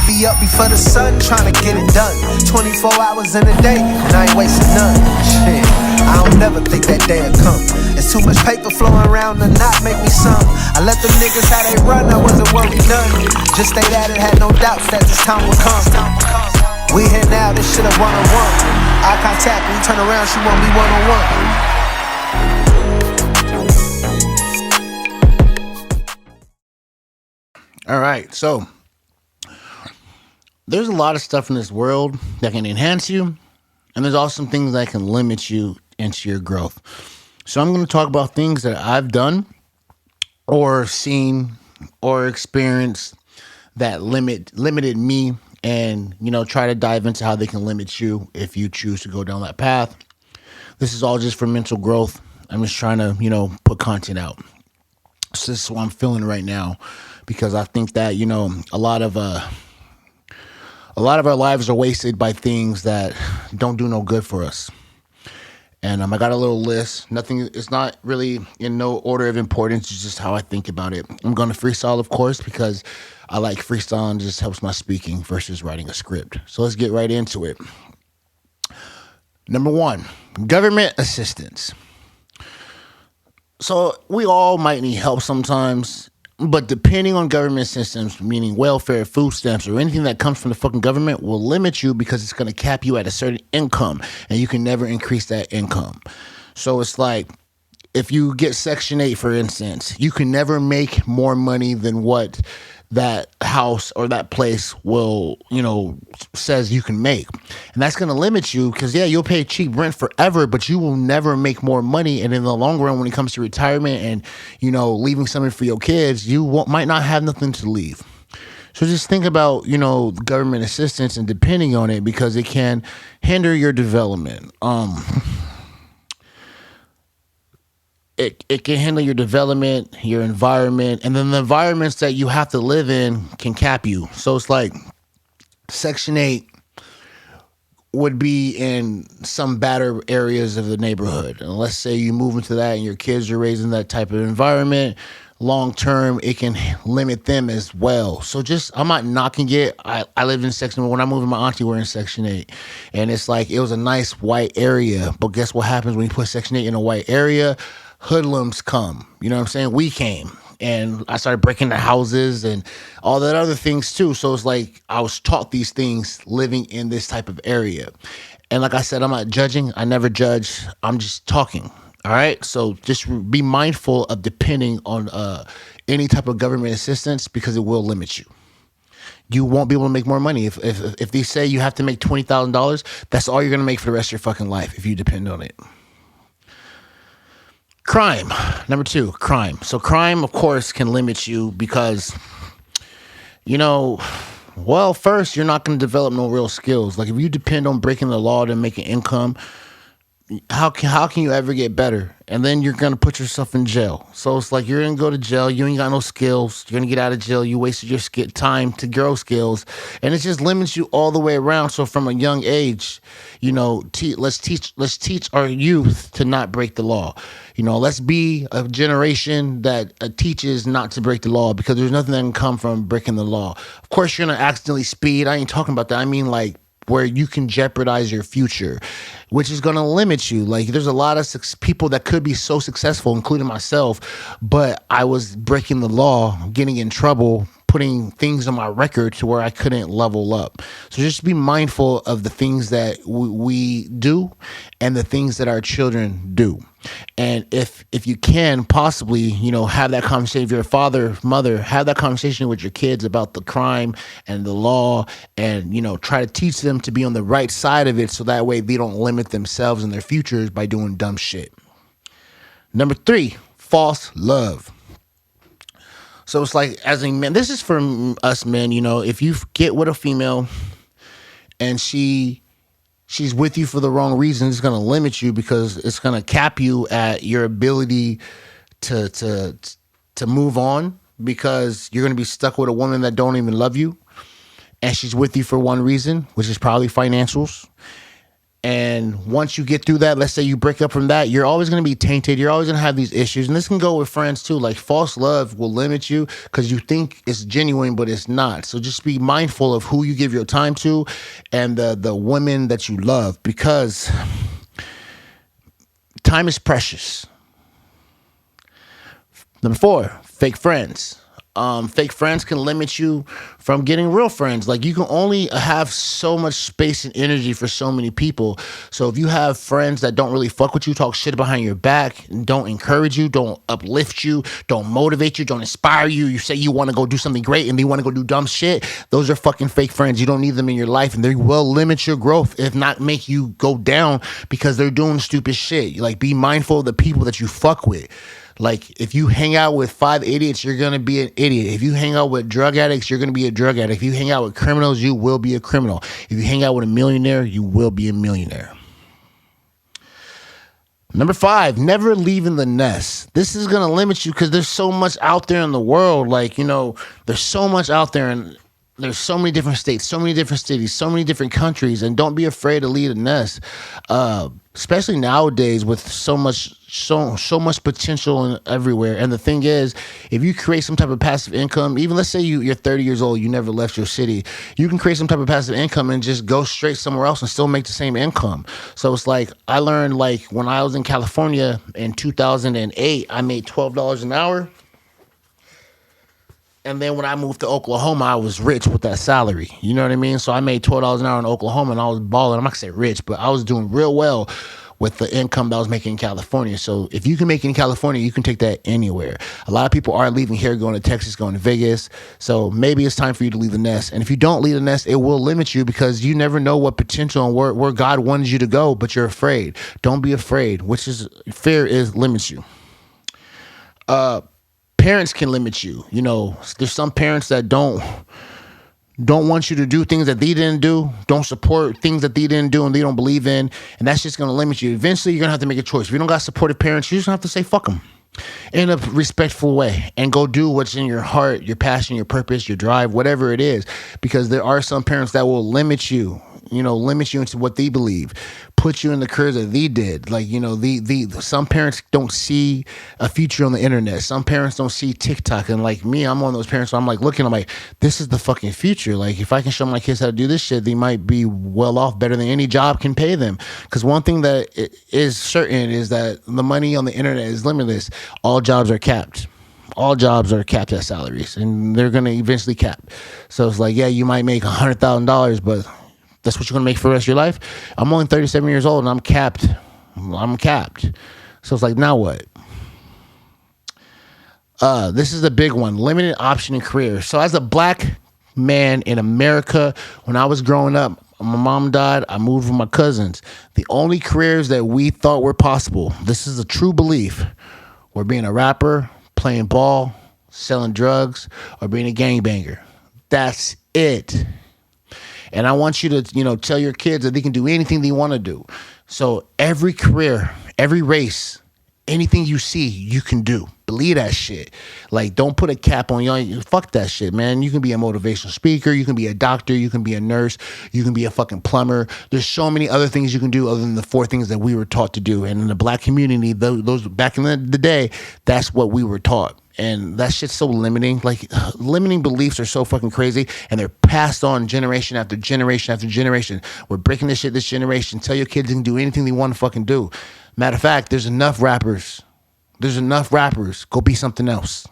be up before the sun, trying to get it done. 24 hours in a day, and I ain't wasting none. Shit, I don't never think that day will come. There's too much paper flowing around to not make me some. I let them niggas how they run, I wasn't worried none. Just stayed at it, had no doubts that this time will come. We here now, this shit a one-on-one. Eye contact, when you turn around, she want me one-on-one. All right, so there's a lot of stuff in this world that can enhance you, and there's also some things that can limit you into your growth. So I'm going to talk about things that I've done or seen or experienced that limited me, and try to dive into how they can limit you if you choose to go down that path. This is all just for mental growth. I'm just trying to put content out. So this is what I'm feeling right now, because I think that a lot of our lives are wasted by things that don't do no good for us. And I got a little list. Nothing. It's not really in no order of importance. It's just how I think about it. I'm going to freestyle, of course, because I like freestyling. It just helps my speaking versus writing a script. So let's get right into it. Number 1, government assistance. So we all might need help sometimes, but depending on government systems, meaning welfare, food stamps, or anything that comes from the fucking government will limit you because it's going to cap you at a certain income, and you can never increase that income. So it's like, if you get Section 8, for instance, you can never make more money than what that house or that place will, says you can make. And that's going to limit you because, you'll pay cheap rent forever, but you will never make more money. And in the long run, when it comes to retirement and, leaving something for your kids, you might not have nothing to leave. So just think about, government assistance and depending on it, because it can hinder your development. It can handle your development, your environment, and then the environments that you have to live in can cap you. So it's like Section 8 would be in some badder areas of the neighborhood. And let's say you move into that and your kids are raised in that type of environment. Long term, it can limit them as well. So I'm not knocking it. I lived in Section 8. When I moved with my auntie, we're in Section 8. And it's like, it was a nice white area. But guess what happens when you put Section 8 in a white area? Hoodlums come. You know what I'm saying? We came. And I started breaking the houses and all that other things too. So it's like I was taught these things living in this type of area. And like I said, I'm not judging. I never judge. I'm just talking. All right. So just be mindful of depending on any type of government assistance, because it will limit you. You won't be able to make more money. If they say you have to make $20,000, that's all you're going to make for the rest of your fucking life if you depend on it. Crime. Number 2, crime. So crime, of course, can limit you because, first, you're not going to develop no real skills. Like if you depend on breaking the law to make an income, how can you ever get better? And then you're going to put yourself in jail. So it's like you're going to go to jail. You ain't got no skills. You're going to get out of jail. You wasted your time to grow skills. And it just limits you all the way around. So from a young age, let's teach our youth to not break the law. Let's be a generation that teaches not to break the law, because there's nothing that can come from breaking the law. Of course, you're going to accidentally speed. I ain't talking about that. I mean, like, where you can jeopardize your future, which is going to limit you. Like there's a lot of people that could be so successful, including myself, but I was breaking the law, getting in trouble, putting things on my record to where I couldn't level up. So just be mindful of the things that we do and the things that our children do. And if you can possibly, have that conversation with your father, mother, have that conversation with your kids about the crime and the law, and, try to teach them to be on the right side of it, so that way they don't limit themselves and their futures by doing dumb shit. Number 3, false love. So it's like, as a man, this is for us men, if you get with a female and she's with you for the wrong reason, it's going to limit you, because it's going to cap you at your ability to move on, because you're going to be stuck with a woman that don't even love you, and she's with you for one reason, which is probably financials. And once you get through that, let's say you break up from that, you're always going to be tainted. You're always going to have these issues. And this can go with friends too. Like false love will limit you because you think it's genuine, but it's not. So just be mindful of who you give your time to and the women that you love, because time is precious. Number 4, fake friends. Fake friends can limit you from getting real friends. Like you can only have so much space and energy for so many people. So if you have friends that don't really fuck with you, talk shit behind your back, don't encourage you, don't uplift you, don't motivate you, don't inspire you, you say you want to go do something great and they want to go do dumb shit, those are fucking fake friends. You don't need them in your life, and they will limit your growth, if not make you go down, because they're doing stupid shit. Like be mindful of the people that you fuck with. Like, if you hang out with 5 idiots, you're going to be an idiot. If you hang out with drug addicts, you're going to be a drug addict. If you hang out with criminals, you will be a criminal. If you hang out with a millionaire, you will be a millionaire. Number 5, never leaving the nest. This is going to limit you because there's so much out there in the world. Like, you know, there's so much out there, and there's so many different states, so many different cities, so many different countries, and don't be afraid to leave the nest. Especially nowadays with so much potential everywhere. And the thing is, if you create some type of passive income, even let's say you're 30 years old, you never left your city, you can create some type of passive income and just go straight somewhere else and still make the same income. So it's like, I learned, like when I was in California in 2008, I made $12 an hour. And then when I moved to Oklahoma, I was rich with that salary. You know what I mean? So I made $12 an hour in Oklahoma, and I was balling. I'm not going to say rich, but I was doing real well with the income that I was making in California. So if you can make it in California, you can take that anywhere. A lot of people are leaving here, going to Texas, going to Vegas. So maybe it's time for you to leave the nest. And if you don't leave the nest, it will limit you, because you never know what potential and where God wanted you to go, but you're afraid. Don't be afraid, fear limits you. Parents can limit you. You know, there's some parents that don't want you to do things that they didn't do, don't support things that they didn't do and they don't believe in, and that's just going to limit you. Eventually, you're going to have to make a choice. If you don't got supportive parents, you're just going to have to say fuck them in a respectful way and go do what's in your heart, your passion, your purpose, your drive, whatever it is, because there are some parents that will limit you. Limit you into what they believe, put you in the curves that they did. Like, you know, some parents don't see a future on the internet. Some parents don't see TikTok. And like me, I'm one of those parents where I'm like looking, I'm like, this is the fucking future. Like, if I can show my kids how to do this shit, they might be well off, better than any job can pay them. Because one thing that is certain is that the money on the internet is limitless. All jobs are capped. All jobs are capped at salaries, and they're going to eventually cap. So it's like, yeah, you might make $100,000, but that's what you're going to make for the rest of your life. I'm only 37 years old and I'm capped. So it's like, now what? This is a big one. Limited option in career. So as a black man in America, when I was growing up, my mom died. I moved with my cousins. The only careers that we thought were possible, this is a true belief, were being a rapper, playing ball, selling drugs, or being a gangbanger. That's it. And I want you to, tell your kids that they can do anything they want to do. So every career, every race, anything you see, you can do. Believe that shit. Like, don't put a cap on you. Fuck that shit, man. You can be a motivational speaker. You can be a doctor. You can be a nurse. You can be a fucking plumber. There's so many other things you can do other than the 4 things that we were taught to do. And in the black community, those back in the day, that's what we were taught. And that shit's so limiting. Like, limiting beliefs are so fucking crazy, and they're passed on generation after generation after generation. We're breaking this shit this generation. Tell your kids they can do anything they want to fucking do. Matter of fact, there's enough rappers. Go be something else.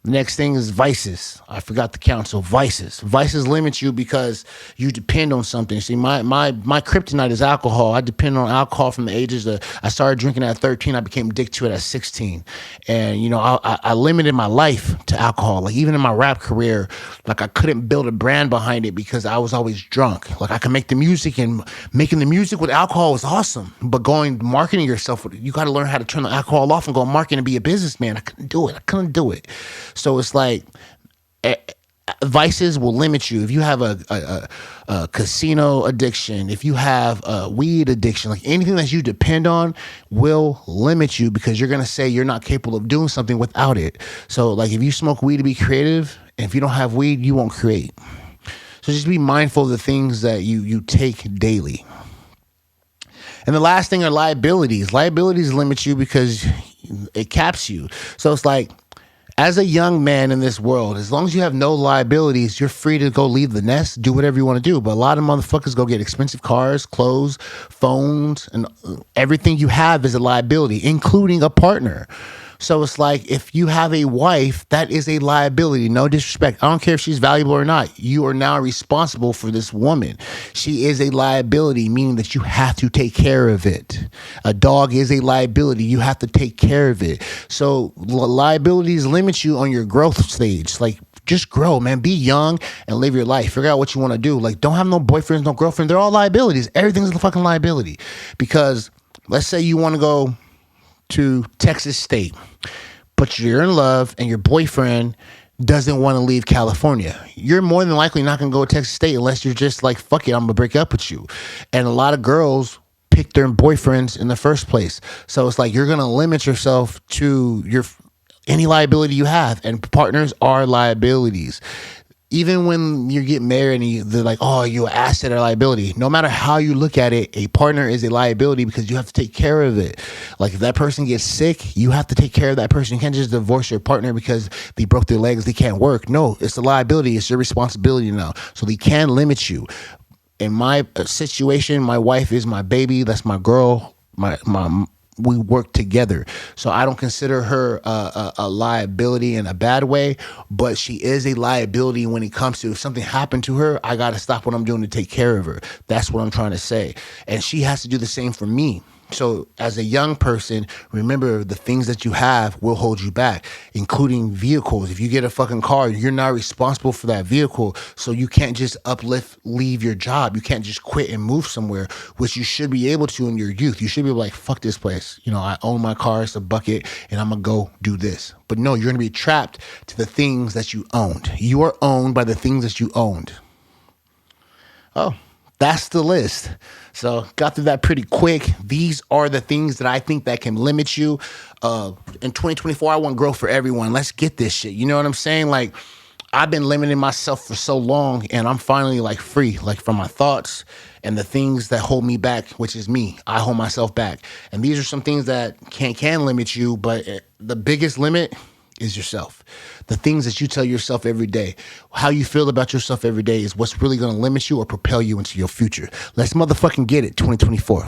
The next thing is vices. I forgot the count. So vices. Vices limit you because you depend on something. See, my kryptonite is alcohol. I depend on alcohol from the ages of, I started drinking at 13. I became addicted to it at 16. And, I limited my life to alcohol. Like, even in my rap career, like, I couldn't build a brand behind it because I was always drunk. Like, I could make the music, and making the music with alcohol was awesome. But marketing yourself, you got to learn how to turn the alcohol off and go market and be a businessman. I couldn't do it. So it's like, vices will limit you. If you have a casino addiction, if you have a weed addiction, like anything that you depend on will limit you, because you're going to say you're not capable of doing something without it. So like, if you smoke weed to be creative, and if you don't have weed, you won't create. So So just be mindful of the things that you take daily. And the last thing are liabilities. Liabilities limit you because it caps you. So it's like, as a young man in this world, as long as you have no liabilities, you're free to go leave the nest, do whatever you want to do. But a lot of motherfuckers go get expensive cars, clothes, phones, and everything you have is a liability, including a partner. So it's like, if you have a wife, that is a liability. No disrespect. I don't care if she's valuable or not. You are now responsible for this woman. She is a liability, meaning that you have to take care of it. A dog is a liability. You have to take care of it. So liabilities limit you on your growth stage. Like, just grow, man. Be young and live your life. Figure out what you want to do. Like, don't have no boyfriends, no girlfriend. They're all liabilities. Everything's a fucking liability. Because let's say you want to go to Texas State, but you're in love and your boyfriend doesn't want to leave California. You're more than likely not going to go to Texas State unless you're just like, fuck it, I'm going to break up with you. And a lot of girls pick their boyfriends in the first place. So it's like, you're going to limit yourself to any liability you have, and partners are liabilities. Even when you get married and they're like, oh, you're an asset or liability. No matter how you look at it, a partner is a liability because you have to take care of it. Like, if that person gets sick, you have to take care of that person. You can't just divorce your partner because they broke their legs, they can't work. No, it's a liability. It's your responsibility now. So they can limit you. In my situation, my wife is my baby. That's my girl. We work together. So I don't consider her a liability in a bad way, but she is a liability when it comes to, if something happened to her, I got to stop what I'm doing to take care of her. That's what I'm trying to say. And she has to do the same for me. So as a young person, remember, the things that you have will hold you back, including vehicles. If you get a fucking car, you're not responsible for that vehicle. So you can't just leave your job. You can't just quit and move somewhere, which you should be able to in your youth. You should be like, fuck this place. You know, I own my car, it's a bucket, and I'm going to go do this. But no, you're going to be trapped to the things that you owned. You are owned by the things that you owned. Oh, that's the list. So got through that pretty quick. These are the things that I think that can limit you. In 2024, I want growth for everyone. Let's get this shit. You know what I'm saying? Like, I've been limiting myself for so long, and I'm finally like free, like from my thoughts and the things that hold me back, which is me. I hold myself back. And these are some things that can limit you, but the biggest limit is yourself. The things that you tell yourself every day, how you feel about yourself every day is what's really going to limit you or propel you into your future. Let's motherfucking get it, 2024.